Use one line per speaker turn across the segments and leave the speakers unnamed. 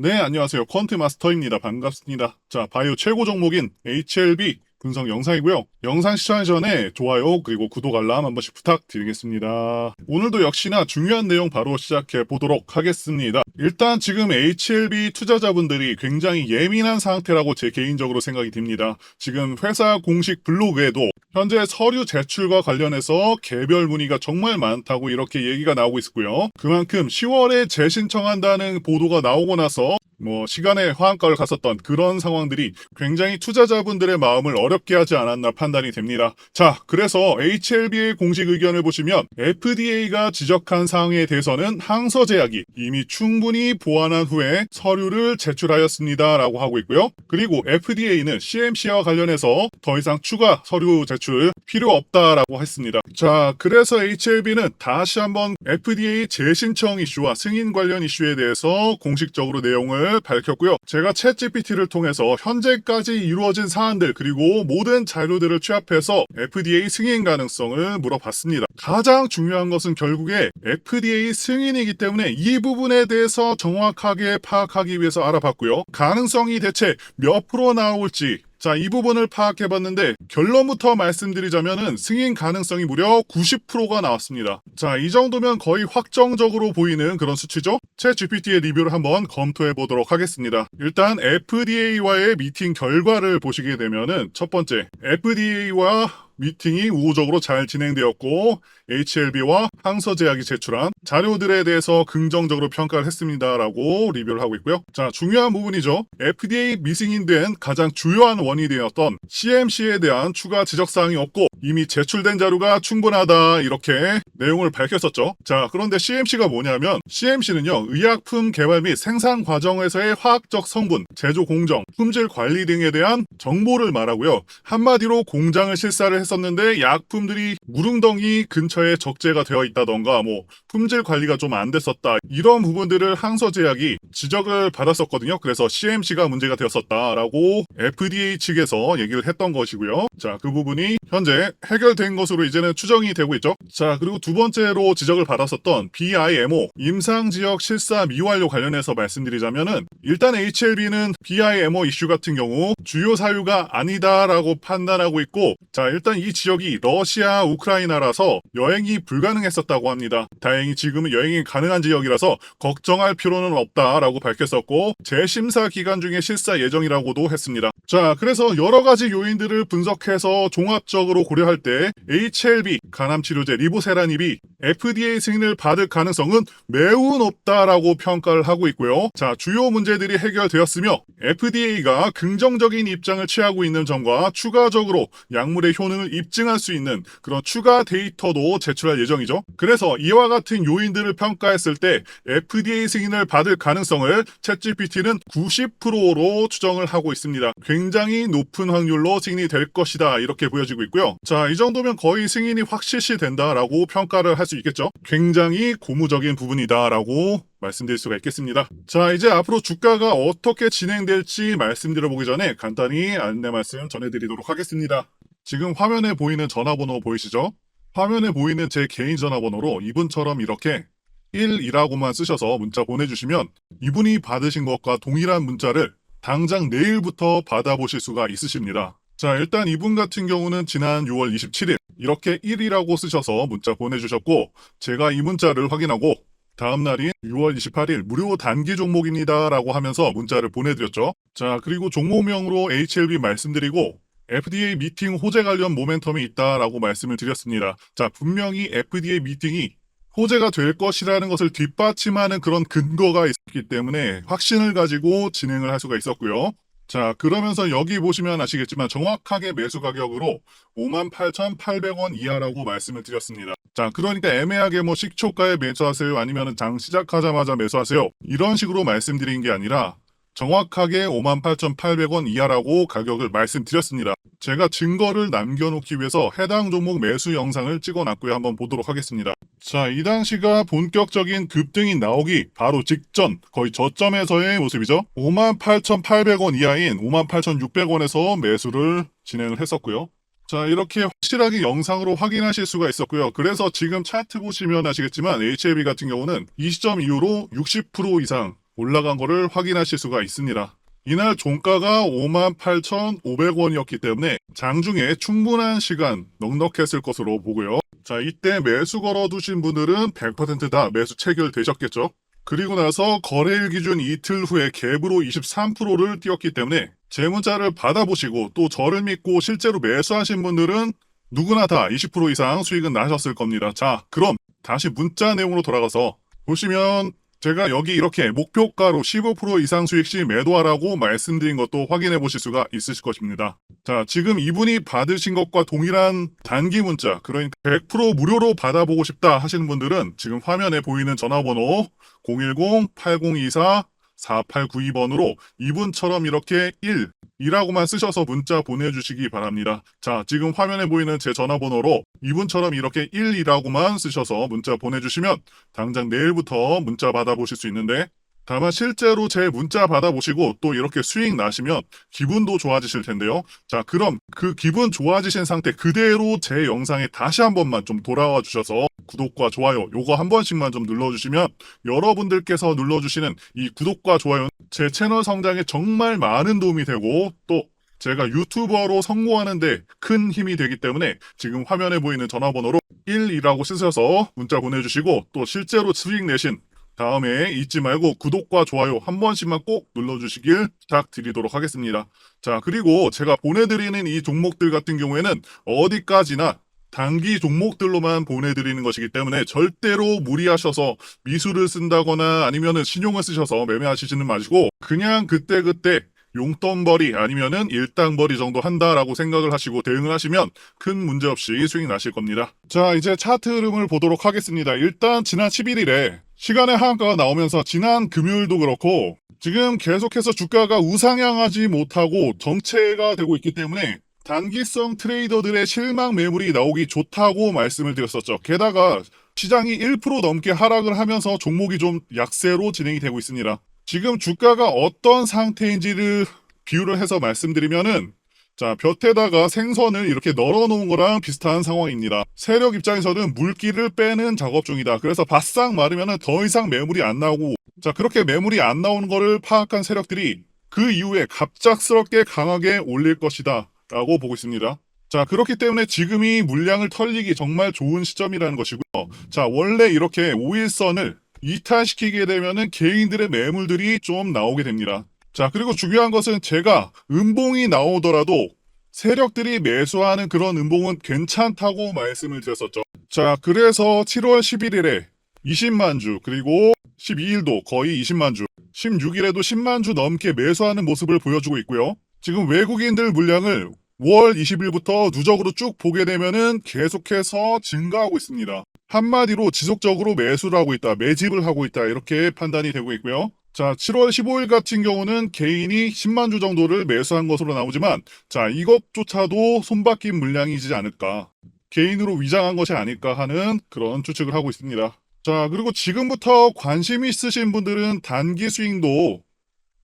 네, 안녕하세요. 퀀트 마스터입니다. 반갑습니다. 자, 바이오 최고 종목인 HLB 분석 영상이고요. 영상 시청 전에 좋아요 그리고 구독 알람 한 번씩 부탁드리겠습니다. 오늘도 역시나 중요한 내용 바로 시작해 보도록 하겠습니다. 일단 지금 HLB 투자자분들이 굉장히 예민한 상태라고 제 개인적으로 생각이 듭니다. 지금 회사 공식 블로그에도 현재 서류 제출과 관련해서 개별 문의가 정말 많다고 이렇게 얘기가 나오고 있고요. 그만큼 10월에 재신청한다는 보도가 나오고 나서 시간에 화한가를 갔었던 그런 상황들이 굉장히 투자자분들의 마음을 어렵게 하지 않았나 판단이 됩니다. 자, 그래서 HLB의 공식 의견을 보시면 FDA가 지적한 사항에 대해서는 항서 제약이 이미 충분히 보완한 후에 서류를 제출하였습니다 라고 하고 있고요. 그리고 FDA는 CMC와 관련해서 더 이상 추가 서류 제출 필요 없다라고 했습니다. 자, 그래서 HLB는 다시 한번 FDA 재신청 이슈와 승인 관련 이슈에 대해서 공식적으로 내용을 밝혔고요. 제가 챗GPT를 통해서 현재까지 이루어진 사안들 그리고 모든 자료들을 취합해서 FDA 승인 가능성을 물어봤습니다. 가장 중요한 것은 결국에 FDA 승인이기 때문에 이 부분에 대해서 정확하게 파악하기 위해서 알아봤고요. 가능성이 대체 몇 프로 나올지 자, 이 부분을 파악해봤는데 결론부터 말씀드리자면은 승인 가능성이 무려 90%가 나왔습니다. 자, 이 정도면 거의 확정적으로 보이는 그런 수치죠? 챗 GPT의 리뷰를 한번 검토해보도록 하겠습니다. 일단 FDA와의 미팅 결과를 보시게 되면은 첫 번째, FDA와 미팅이 우호적으로 잘 진행되었고 HLB와 항서제약이 제출한 자료들에 대해서 긍정적으로 평가를 했습니다라고 리뷰를 하고 있고요. 자, 중요한 부분이죠. FDA 미승인된 가장 주요한 원인이 되었던 CMC에 대한 추가 지적사항이 없고 이미 제출된 자료가 충분하다 이렇게 내용을 밝혔었죠. 자, 그런데 CMC가 뭐냐면 CMC는요 의약품 개발 및 생산 과정에서의 화학적 성분, 제조 공정, 품질 관리 등에 대한 정보를 말하고요. 한마디로 공장을 실사를 했었는데 약품들이 무릉덩이 근처에 적재가 되어 있다던가 품질 관리가 좀 안 됐었다 이런 부분들을 항서제약이 지적을 받았었거든요. 그래서 CMC가 문제가 되었었다라고 FDA 측에서 얘기를 했던 것이고요. 자, 그 부분이 현재 해결된 것으로 이제는 추정이 되고 있죠. 자, 그리고 두 번째로 지적을 받았었던 BIMO 임상지역 실사 미완료 관련해서 말씀드리자면은 일단 HLB는 BIMO 이슈 같은 경우 주요 사유가 아니다라고 판단하고 있고 자, 일단 이 지역이 러시아, 우크라이나라서 여행이 불가능했었다고 합니다. 다행히 지금은 여행이 가능한 지역이라서 걱정할 필요는 없다라고 밝혔었고 재심사 기간 중에 실사 예정이라고도 했습니다. 자, 그래서 여러 가지 요인들을 분석해서 종합적으로 고려할 때 HLB 간암치료제 리보세라닙이 FDA 승인을 받을 가능성은 매우 높다라고 평가를 하고 있고요. 자, 주요 문제들이 해결되었으며 FDA가 긍정적인 입장을 취하고 있는 점과 추가적으로 약물의 효능을 입증할 수 있는 그런 추가 데이터도 제출할 예정이죠. 그래서 이와 같은 요인들을 평가했을 때 FDA 승인을 받을 가능성을 챗GPT는 90%로 추정을 하고 있습니다. 굉장히 높은 확률로 승인이 될 것이다 이렇게 보여지고 있고요. 자, 이 정도면 거의 승인이 확실시 된다라고 평가를 할 수 있겠죠. 굉장히 고무적인 부분이다라고 말씀드릴 수가 있겠습니다. 자, 이제 앞으로 주가가 어떻게 진행될지 말씀드려보기 전에 간단히 안내 말씀 전해드리도록 하겠습니다. 지금 화면에 보이는 전화번호 보이시죠? 화면에 보이는 제 개인 전화번호로 이분처럼 이렇게 1이라고만 쓰셔서 문자 보내주시면 이분이 받으신 것과 동일한 문자를 당장 내일부터 받아보실 수가 있으십니다. 자, 일단 이분 같은 경우는 지난 6월 27일 이렇게 1이라고 쓰셔서 문자 보내주셨고 제가 이 문자를 확인하고 다음 날인 6월 28일 무료 단기 종목입니다 라고 하면서 문자를 보내드렸죠. 자, 그리고 종목명으로 HLB 말씀드리고 FDA 미팅 호재 관련 모멘텀이 있다라고 말씀을 드렸습니다. 자, 분명히 FDA 미팅이 호재가 될 것이라는 것을 뒷받침하는 그런 근거가 있었기 때문에 확신을 가지고 진행을 할 수가 있었고요. 자, 그러면서 여기 보시면 아시겠지만 정확하게 매수 가격으로 58,800원 이하라고 말씀을 드렸습니다. 자, 그러니까 애매하게 식초가에 매수하세요 아니면 장 시작하자마자 매수하세요 이런 식으로 말씀드린 게 아니라 정확하게 58,800원 이하라고 가격을 말씀드렸습니다. 제가 증거를 남겨놓기 위해서 해당 종목 매수 영상을 찍어놨고요. 한번 보도록 하겠습니다. 자, 이 당시가 본격적인 급등이 나오기 바로 직전 거의 저점에서의 모습이죠. 58,800원 이하인 58,600원에서 매수를 진행을 했었고요. 자, 이렇게 확실하게 영상으로 확인하실 수가 있었고요. 그래서 지금 차트 보시면 아시겠지만 HLB 같은 경우는 이 시점 이후로 60% 이상 올라간 거를 확인하실 수가 있습니다. 이날 종가가 58,500원이었기 때문에 장중에 충분한 시간 넉넉했을 것으로 보고요. 자, 이때 매수 걸어두신 분들은 100%다 매수 체결되셨겠죠. 그리고 나서 거래일 기준 이틀 후에 갭으로 23%를 띄웠기 때문에 제 문자를 받아보시고 또 저를 믿고 실제로 매수하신 분들은 누구나 다 20% 이상 수익은 나셨을 겁니다. 자, 그럼 다시 문자 내용으로 돌아가서 보시면 제가 여기 이렇게 목표가로 15% 이상 수익 시 매도하라고 말씀드린 것도 확인해 보실 수가 있으실 것입니다. 자, 지금 이분이 받으신 것과 동일한 단기 문자, 그러니까 100% 무료로 받아보고 싶다 하시는 분들은 지금 화면에 보이는 전화번호 010-8024-4892번으로 이분처럼 이렇게 1이라고만 쓰셔서 문자 보내주시기 바랍니다. 자, 지금 화면에 보이는 제 전화번호로 이분처럼 이렇게 1이라고만 쓰셔서 문자 보내주시면 당장 내일부터 문자 받아보실 수 있는데, 다만 실제로 제 문자 받아보시고 또 이렇게 수익 나시면 기분도 좋아지실 텐데요. 자, 그럼 그 기분 좋아지신 상태 그대로 제 영상에 다시 한 번만 좀 돌아와 주셔서 구독과 좋아요 요거 한 번씩만 좀 눌러주시면 여러분들께서 눌러주시는 이 구독과 좋아요는 제 채널 성장에 정말 많은 도움이 되고 또 제가 유튜버로 성공하는데 큰 힘이 되기 때문에 지금 화면에 보이는 전화번호로 1이라고 쓰셔서 문자 보내주시고 또 실제로 수익 내신 다음에 잊지 말고 구독과 좋아요 한 번씩만 꼭 눌러주시길 부탁드리도록 하겠습니다. 자, 그리고 제가 보내드리는 이 종목들 같은 경우에는 어디까지나 단기 종목들로만 보내드리는 것이기 때문에 절대로 무리하셔서 미수를 쓴다거나 아니면은 신용을 쓰셔서 매매하시지는 마시고 그냥 그때그때 용돈벌이 아니면은 일당벌이 정도 한다라고 생각을 하시고 대응을 하시면 큰 문제 없이 수익 나실 겁니다. 자, 이제 차트 흐름을 보도록 하겠습니다. 일단 지난 11일에 시간의 하한가가 나오면서 지난 금요일도 그렇고 지금 계속해서 주가가 우상향하지 못하고 정체가 되고 있기 때문에 단기성 트레이더들의 실망 매물이 나오기 좋다고 말씀을 드렸었죠. 게다가 시장이 1% 넘게 하락을 하면서 종목이 좀 약세로 진행이 되고 있습니다. 지금 주가가 어떤 상태인지를 비유를 해서 말씀드리면은 자, 볕에다가 생선을 이렇게 널어놓은 거랑 비슷한 상황입니다. 세력 입장에서는 물기를 빼는 작업 중이다. 그래서 바싹 마르면은 더 이상 매물이 안 나오고 자, 그렇게 매물이 안 나오는 거를 파악한 세력들이 그 이후에 갑작스럽게 강하게 올릴 것이다 라고 보고 있습니다. 자, 그렇기 때문에 지금이 물량을 털리기 정말 좋은 시점이라는 것이고요. 자, 원래 이렇게 5일선을 이탈시키게 되면은 개인들의 매물들이 좀 나오게 됩니다. 자, 그리고 중요한 것은 제가 음봉이 나오더라도 세력들이 매수하는 그런 음봉은 괜찮다고 말씀을 드렸었죠. 자, 그래서 7월 11일에 20만 주, 그리고 12일도 거의 20만 주, 16일에도 10만 주 넘게 매수하는 모습을 보여주고 있고요. 지금 외국인들 물량을 5월 20일부터 누적으로 쭉 보게 되면은 계속해서 증가하고 있습니다. 한마디로 지속적으로 매수를 하고 있다, 매집을 하고 있다 이렇게 판단이 되고 있고요. 자, 7월 15일 같은 경우는 개인이 10만 주 정도를 매수한 것으로 나오지만 자, 이것조차도 손바뀜 물량이지 않을까, 개인으로 위장한 것이 아닐까 하는 그런 추측을 하고 있습니다. 자, 그리고 지금부터 관심 있으신 분들은 단기 스윙도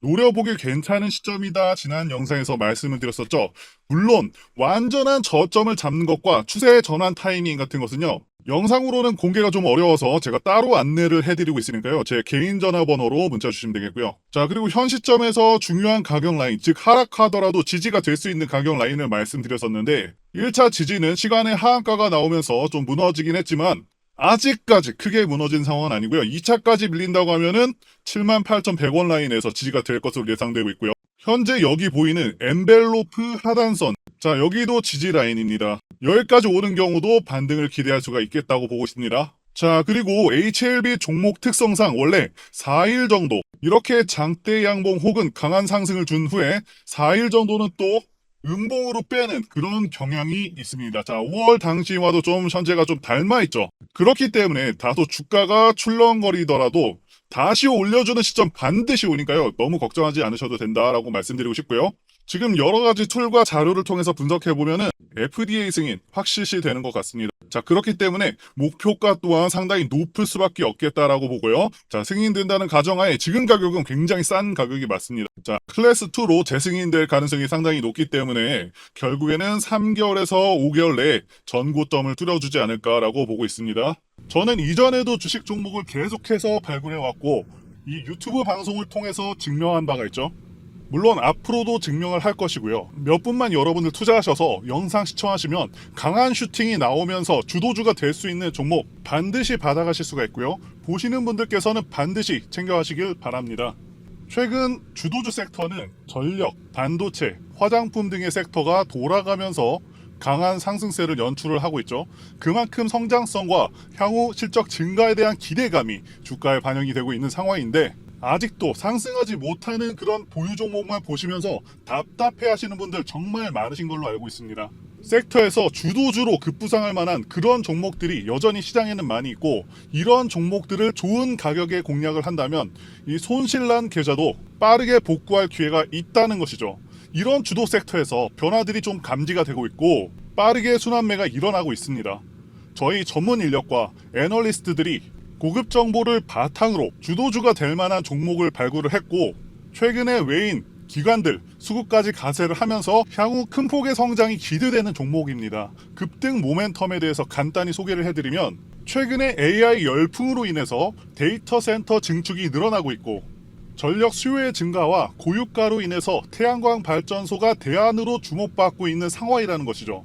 노려보기 괜찮은 시점이다 지난 영상에서 말씀을 드렸었죠. 물론 완전한 저점을 잡는 것과 추세 전환 타이밍 같은 것은요, 영상으로는 공개가 좀 어려워서 제가 따로 안내를 해드리고 있으니까요. 제 개인 전화번호로 문자 주시면 되겠고요. 자, 그리고 현 시점에서 중요한 가격 라인, 즉 하락하더라도 지지가 될 수 있는 가격 라인을 말씀드렸었는데 1차 지지는 시간의 하한가가 나오면서 좀 무너지긴 했지만 아직까지 크게 무너진 상황은 아니고요. 2차까지 밀린다고 하면은 78,100원 라인에서 지지가 될 것으로 예상되고 있고요. 현재 여기 보이는 엔벨로프 하단선, 자, 여기도 지지 라인입니다. 여기까지 오는 경우도 반등을 기대할 수가 있겠다고 보고 있습니다. 자, 그리고 HLB 종목 특성상 원래 4일 정도 이렇게 장대 양봉 혹은 강한 상승을 준 후에 4일 정도는 또 음봉으로 빼는 그런 경향이 있습니다. 자, 5월 당시와도 좀 현재가 좀 닮아있죠. 그렇기 때문에 다소 주가가 출렁거리더라도 다시 올려주는 시점 반드시 오니까요. 너무 걱정하지 않으셔도 된다라고 말씀드리고 싶고요. 지금 여러 가지 툴과 자료를 통해서 분석해보면은 FDA 승인 확실시 되는 것 같습니다. 자, 그렇기 때문에 목표가 또한 상당히 높을 수밖에 없겠다라고 보고요. 자, 승인된다는 가정하에 지금 가격은 굉장히 싼 가격이 맞습니다. 자, 클래스 2로 재승인될 가능성이 상당히 높기 때문에 결국에는 3개월에서 5개월 내에 전고점을 뚫어주지 않을까라고 보고 있습니다. 저는 이전에도 주식 종목을 계속해서 발굴해왔고 이 유튜브 방송을 통해서 증명한 바가 있죠. 물론 앞으로도 증명을 할 것이고요. 몇 분만 여러분들 투자하셔서 영상 시청하시면 강한 슈팅이 나오면서 주도주가 될 수 있는 종목 반드시 받아가실 수가 있고요. 보시는 분들께서는 반드시 챙겨가시길 바랍니다. 최근 주도주 섹터는 전력, 반도체, 화장품 등의 섹터가 돌아가면서 강한 상승세를 연출을 하고 있죠. 그만큼 성장성과 향후 실적 증가에 대한 기대감이 주가에 반영이 되고 있는 상황인데, 아직도 상승하지 못하는 그런 보유 종목만 보시면서 답답해 하시는 분들 정말 많으신 걸로 알고 있습니다. 섹터에서 주도주로 급부상할 만한 그런 종목들이 여전히 시장에는 많이 있고, 이런 종목들을 좋은 가격에 공략을 한다면 이 손실난 계좌도 빠르게 복구할 기회가 있다는 것이죠. 이런 주도 섹터에서 변화들이 좀 감지가 되고 있고 빠르게 순환매가 일어나고 있습니다. 저희 전문 인력과 애널리스트들이 고급 정보를 바탕으로 주도주가 될 만한 종목을 발굴을 했고, 최근에 외인, 기관들, 수급까지 가세를 하면서 향후 큰 폭의 성장이 기대되는 종목입니다. 급등 모멘텀에 대해서 간단히 소개를 해드리면, 최근에 AI 열풍으로 인해서 데이터 센터 증축이 늘어나고 있고, 전력 수요의 증가와 고유가로 인해서 태양광 발전소가 대안으로 주목받고 있는 상황이라는 것이죠.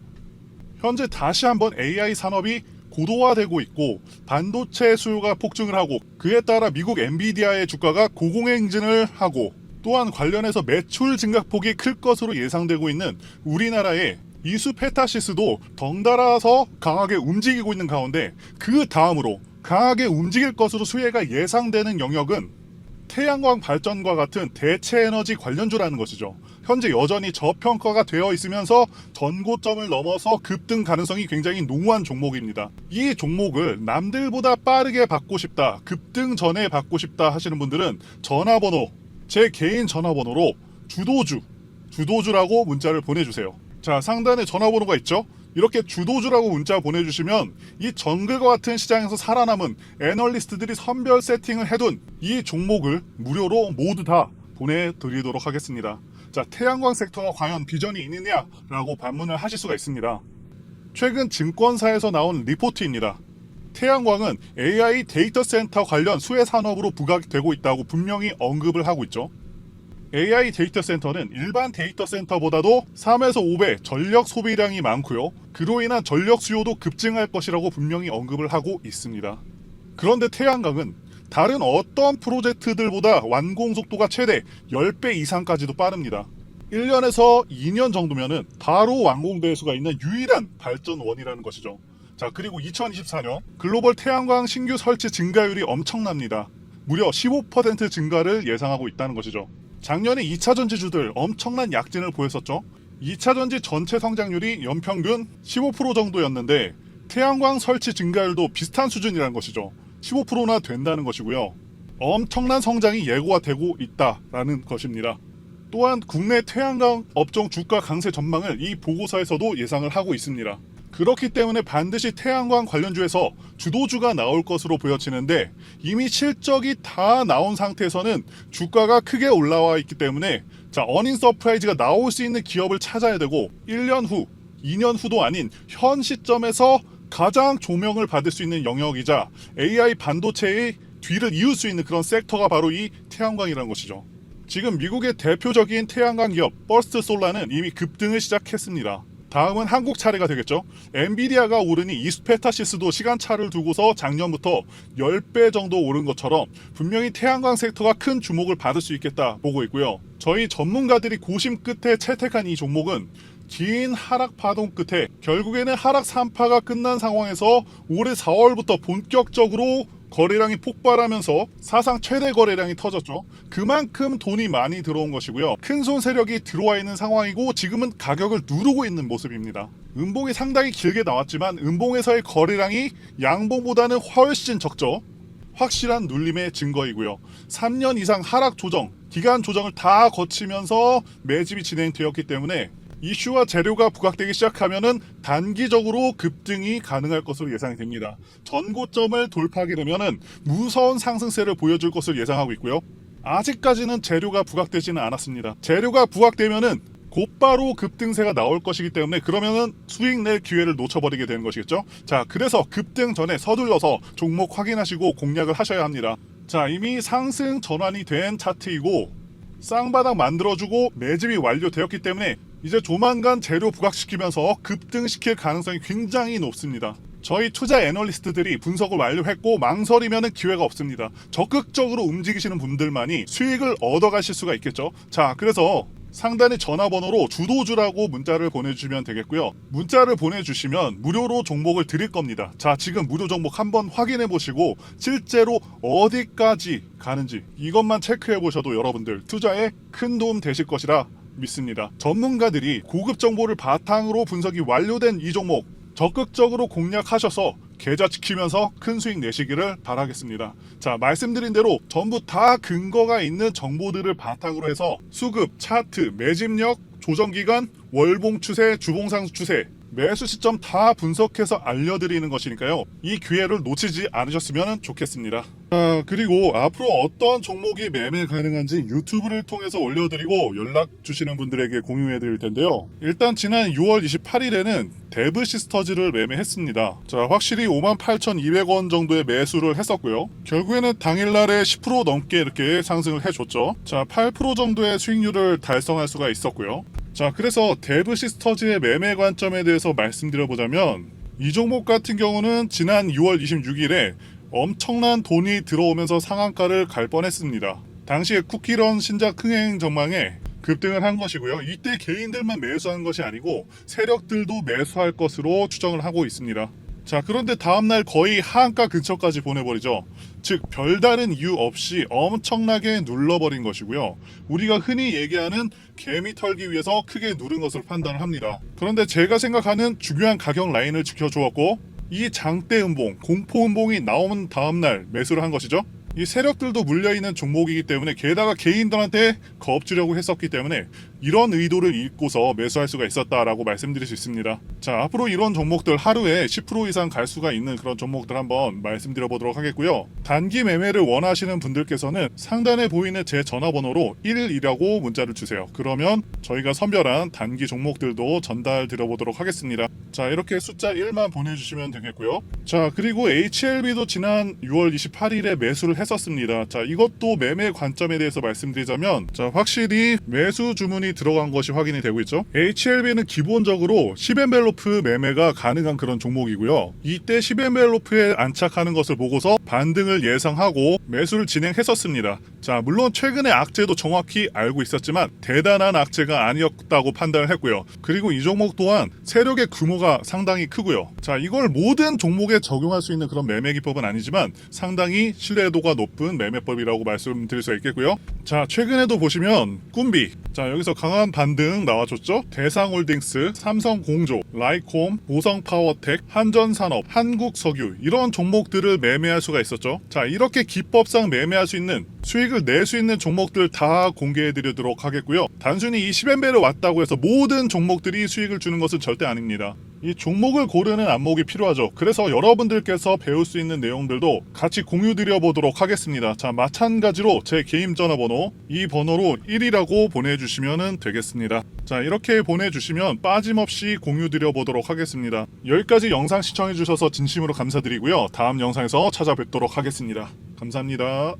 현재 다시 한번 AI 산업이 고도화되고 있고 반도체 수요가 폭증을 하고, 그에 따라 미국 엔비디아의 주가가 고공행진을 하고, 또한 관련해서 매출 증가폭이 클 것으로 예상되고 있는 우리나라의 이수 페타시스도 덩달아서 강하게 움직이고 있는 가운데, 그 다음으로 강하게 움직일 것으로 수혜가 예상되는 영역은 태양광 발전과 같은 대체 에너지 관련주라는 것이죠. 현재 여전히 저평가가 되어 있으면서 전고점을 넘어서 급등 가능성이 굉장히 농후한 종목입니다. 이 종목을 남들보다 빠르게 받고 싶다, 급등 전에 받고 싶다 하시는 분들은 전화번호, 제 개인 전화번호로 주도주라고 문자를 보내주세요. 자, 상단에 전화번호가 있죠? 이렇게 주도주라고 문자 보내주시면 이 정글과 같은 시장에서 살아남은 애널리스트들이 선별 세팅을 해둔 이 종목을 무료로 모두 다 보내드리도록 하겠습니다. 자, 태양광 섹터가 과연 비전이 있느냐라고 반문을 하실 수가 있습니다. 최근 증권사에서 나온 리포트입니다. 태양광은 AI 데이터 센터 관련 수혜 산업으로 부각되고 있다고 분명히 언급을 하고 있죠. AI 데이터 센터는 일반 데이터 센터보다도 3에서 5배 전력 소비량이 많고요. 그로 인한 전력 수요도 급증할 것이라고 분명히 언급을 하고 있습니다. 그런데 태양광은 다른 어떤 프로젝트들보다 완공 속도가 최대 10배 이상까지도 빠릅니다. 1년에서 2년 정도면은 바로 완공될 수가 있는 유일한 발전원이라는 것이죠. 자, 그리고 2024년 글로벌 태양광 신규 설치 증가율이 엄청납니다. 무려 15% 증가를 예상하고 있다는 것이죠. 작년에 2차전지주들 엄청난 약진을 보였었죠. 2차전지 전체 성장률이 연평균 15% 정도였는데 태양광 설치 증가율도 비슷한 수준이라는 것이죠. 15%나 된다는 것이고요. 엄청난 성장이 예고가 되고 있다라는 것입니다. 또한 국내 태양광 업종 주가 강세 전망을 이 보고서에서도 예상을 하고 있습니다. 그렇기 때문에 반드시 태양광 관련주에서 주도주가 나올 것으로 보여지는데, 이미 실적이 다 나온 상태에서는 주가가 크게 올라와 있기 때문에 어닝 서프라이즈가 나올 수 있는 기업을 찾아야 되고, 1년 후, 2년 후도 아닌 현 시점에서 가장 조명을 받을 수 있는 영역이자 AI 반도체의 뒤를 이을 수 있는 그런 섹터가 바로 이 태양광이라는 것이죠. 지금 미국의 대표적인 태양광 기업 퍼스트 솔라는 이미 급등을 시작했습니다. 다음은 한국 차례가 되겠죠. 엔비디아가 오르니 이스페타시스도 시간차를 두고서 작년부터 10배 정도 오른 것처럼 분명히 태양광 섹터가 큰 주목을 받을 수 있겠다 보고 있고요. 저희 전문가들이 고심 끝에 채택한 이 종목은 긴 하락 파동 끝에 결국에는 하락 3파가 끝난 상황에서 올해 4월부터 본격적으로 거래량이 폭발하면서 사상 최대 거래량이 터졌죠. 그만큼 돈이 많이 들어온 것이고요. 큰손 세력이 들어와 있는 상황이고 지금은 가격을 누르고 있는 모습입니다. 음봉이 상당히 길게 나왔지만 음봉에서의 거래량이 양봉보다는 훨씬 적죠. 확실한 눌림의 증거이고요. 3년 이상 하락 조정, 기간 조정을 다 거치면서 매집이 진행되었기 때문에 이슈와 재료가 부각되기 시작하면은 단기적으로 급등이 가능할 것으로 예상이 됩니다. 전고점을 돌파하게 되면은 무서운 상승세를 보여줄 것을 예상하고 있고요. 아직까지는 재료가 부각되지는 않았습니다. 재료가 부각되면은 곧바로 급등세가 나올 것이기 때문에 그러면은 수익 낼 기회를 놓쳐버리게 되는 것이겠죠. 자, 그래서 급등 전에 서둘러서 종목 확인하시고 공략을 하셔야 합니다. 자, 이미 상승 전환이 된 차트이고 쌍바닥 만들어주고 매집이 완료되었기 때문에 이제 조만간 재료 부각시키면서 급등시킬 가능성이 굉장히 높습니다. 저희 투자 애널리스트들이 분석을 완료했고 망설이면 기회가 없습니다. 적극적으로 움직이시는 분들만이 수익을 얻어가실 수가 있겠죠. 자, 그래서 상단의 전화번호로 주도주라고 문자를 보내주시면 되겠고요. 문자를 보내주시면 무료로 종목을 드릴 겁니다. 자, 지금 무료 종목 한번 확인해 보시고 실제로 어디까지 가는지 이것만 체크해 보셔도 여러분들 투자에 큰 도움 되실 것이라 믿습니다. 전문가들이 고급 정보를 바탕으로 분석이 완료된 이 종목 적극적으로 공략하셔서 계좌 지키면서 큰 수익 내시기를 바라겠습니다. 자, 말씀드린 대로 전부 다 근거가 있는 정보들을 바탕으로 해서 수급, 차트, 매집력, 조정기간, 월봉 추세, 주봉상 추세, 매수 시점 다 분석해서 알려드리는 것이니까요. 이 기회를 놓치지 않으셨으면 좋겠습니다. 그리고 앞으로 어떤 종목이 매매 가능한지 유튜브를 통해서 올려드리고 연락 주시는 분들에게 공유해 드릴 텐데요. 일단 지난 6월 28일에는 데브시스터즈를 매매했습니다. 자, 확실히 58,200원 정도의 매수를 했었고요. 결국에는 당일날에 10% 넘게 이렇게 상승을 해줬죠. 자, 8% 정도의 수익률을 달성할 수가 있었고요. 자, 그래서 데브시스터즈의 매매 관점에 대해서 말씀드려보자면 이 종목 같은 경우는 지난 6월 26일에 엄청난 돈이 들어오면서 상한가를 갈 뻔했습니다. 당시에 쿠키런 신작 흥행 전망에 급등을 한 것이고요. 이때 개인들만 매수한 것이 아니고 세력들도 매수할 것으로 추정을 하고 있습니다. 자, 그런데 다음날 거의 하한가 근처까지 보내버리죠. 즉 별다른 이유 없이 엄청나게 눌러버린 것이고요. 우리가 흔히 얘기하는 개미 털기 위해서 크게 누른 것으로 판단을 합니다. 그런데 제가 생각하는 중요한 가격 라인을 지켜주었고 이 장대 음봉, 공포 음봉이 나오는 다음날 매수를 한 것이죠. 이 세력들도 물려있는 종목이기 때문에 게다가 개인들한테 겁주려고 했었기 때문에 이런 의도를 읽고서 매수할 수가 있었다라고 말씀드릴 수 있습니다. 자, 앞으로 이런 종목들 하루에 10% 이상 갈 수가 있는 그런 종목들 한번 말씀드려 보도록 하겠고요. 단기 매매를 원하시는 분들께서는 상단에 보이는 제 전화번호로 1이라고 문자를 주세요. 그러면 저희가 선별한 단기 종목들도 전달 드려 보도록 하겠습니다. 자, 이렇게 숫자 1만 보내주시면 되겠고요. 자, 그리고 HLB도 지난 6월 28일에 매수를 했었습니다. 자, 이것도 매매 관점에 대해서 말씀드리자면 자, 확실히 매수 주문이 들어간 것이 확인이 되고 있죠. HLB는 기본적으로 10엔벨로프 매매가 가능한 그런 종목이고요. 이때 10엔벨로프에 안착하는 것을 보고서 반등을 예상하고 매수를 진행했었습니다. 자, 물론 최근에 악재도 정확히 알고 있었지만 대단한 악재가 아니었다고 판단을 했고요. 그리고 이 종목 또한 세력의 규모가 상당히 크고요. 자, 이걸 모든 종목에 적용할 수 있는 그런 매매 기법은 아니지만 상당히 신뢰도가 높은 매매법이라고 말씀드릴 수 있겠고요. 자, 최근에도 보시면 꿈비, 자, 여기서 강한 반등 나와줬죠. 대상홀딩스, 삼성공조, 라이콤, 보성파워텍, 한전산업, 한국석유 이런 종목들을 매매할 수가 있었죠. 자, 이렇게 기법상 매매할 수 있는 수익을 낼 수 있는 종목들 다 공개해 드리도록 하겠고요. 단순히 이 10엔벨을 왔다고 해서 모든 종목들이 수익을 주는 것은 절대 아닙니다. 이 종목을 고르는 안목이 필요하죠. 그래서 여러분들께서 배울 수 있는 내용들도 같이 공유 드려 보도록 하겠습니다. 자, 마찬가지로 제 개인 전화번호 이 번호로 1이라고 보내주시면 되겠습니다. 자, 이렇게 보내주시면 빠짐없이 공유 드려 보도록 하겠습니다. 여기까지 영상 시청해 주셔서 진심으로 감사드리고요. 다음 영상에서 찾아뵙도록 하겠습니다. 감사합니다.